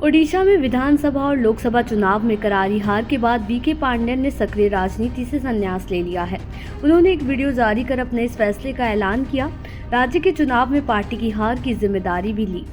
ओडिशा में विधानसभा और लोकसभा चुनाव में करारी हार के बाद बीके पांडेयन ने सक्रिय राजनीति से संन्यास ले लिया है। उन्होंने एक वीडियो जारी कर अपने इस फैसले का ऐलान किया। राज्य के चुनाव में पार्टी की हार की जिम्मेदारी भी ली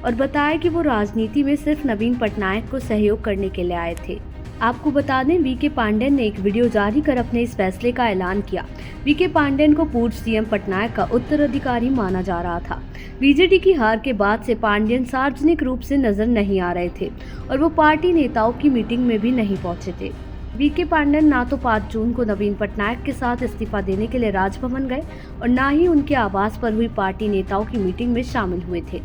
और बताया कि वो राजनीति में सिर्फ नवीन पटनायक को सहयोग करने के लिए आए थे। आपको बता दें, बीके पांडेयन ने एक वीडियो जारी कर अपने इस फैसले का ऐलान किया। बीके पांडेयन को पूर्व सीएम पटनायक का उत्तराधिकारी माना जा रहा था। बीजेडी की हार के बाद से पांडेयन सार्वजनिक रूप से नजर नहीं आ रहे थे और वो पार्टी नेताओं की मीटिंग में भी नहीं पहुंचे थे। बीके पांडेयन ना तो 5 जून को नवीन पटनायक के साथ इस्तीफा देने के लिए राजभवन गए और ना ही उनके आवास पर हुई पार्टी नेताओं की मीटिंग में शामिल हुए थे।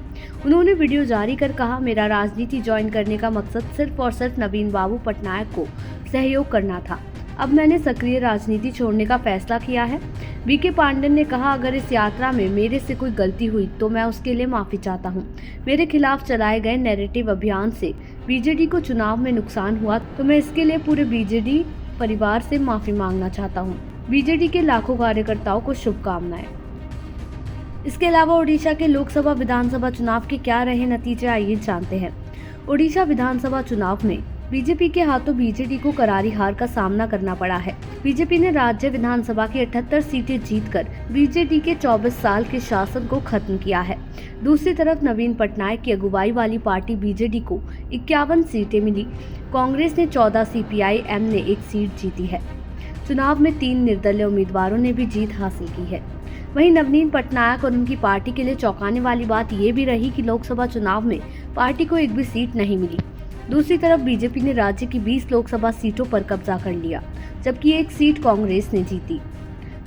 उन्होंने वीडियो जारी कर कहा, मेरा राजनीति ज्वाइन करने का मकसद सिर्फ और सिर्फ नवीन बाबू पटनायक को सहयोग करना था। अब मैंने सक्रिय राजनीति छोड़ने का फैसला किया है। बीके पांडेयन ने कहा, अगर इस यात्रा में मेरे से कोई गलती हुई तो मैं उसके लिए माफी चाहता हूं। मेरे खिलाफ चलाए गए नैरेटिव अभियान से बीजेडी को चुनाव में नुकसान हुआ तो मैं इसके लिए पूरे बीजेडी परिवार से माफी मांगना चाहता हूं। बीजेडी के लाखों कार्यकर्ताओं को शुभकामनाएं। इसके अलावा ओडिशा के लोकसभा विधानसभा चुनाव के क्या रहे नतीजे, आइए जानते हैं। ओडिशा विधानसभा चुनाव में बीजेपी के हाथों बीजेडी को करारी हार का सामना करना पड़ा है। बीजेपी ने राज्य विधानसभा की 78 सीटें जीतकर बीजेडी के 24 साल के शासन को खत्म किया है। दूसरी तरफ नवीन पटनायक की अगुवाई वाली पार्टी बीजेडी को 51 सीटें मिली। कांग्रेस ने 14, सीपीआई-एम ने 1 सीट जीती है। चुनाव में 3 निर्दलीय उम्मीदवारों ने भी जीत हासिल की है। वहीं नवीन पटनायक और उनकी पार्टी के लिए चौंकाने वाली बात ये भी रही कि लोकसभा चुनाव में पार्टी को एक भी सीट नहीं मिली। दूसरी तरफ बीजेपी ने राज्य की 20 लोकसभा सीटों पर कब्जा कर लिया, जबकि 1 सीट कांग्रेस ने जीती।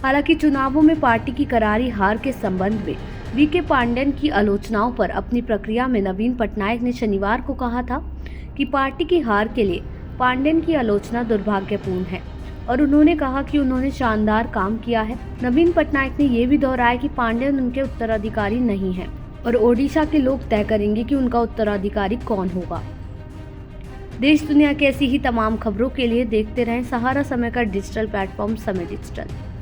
हालांकि चुनावों में पार्टी की करारी हार के संबंध में बीके पांडेयन की आलोचनाओं पर अपनी प्रतिक्रिया में नवीन पटनायक ने शनिवार को कहा था कि पार्टी की हार के लिए पांडेयन की आलोचना दुर्भाग्यपूर्ण है और उन्होंने कहा कि उन्होंने शानदार काम किया है। नवीन पटनायक ने यह भी दोहराया कि पांडेयन उनके उत्तराधिकारी नहीं है और ओडिशा के लोग तय करेंगे कि उनका उत्तराधिकारी कौन होगा। देश दुनिया की ऐसी ही तमाम खबरों के लिए देखते रहें सहारा समय का डिजिटल प्लेटफॉर्म समय डिजिटल।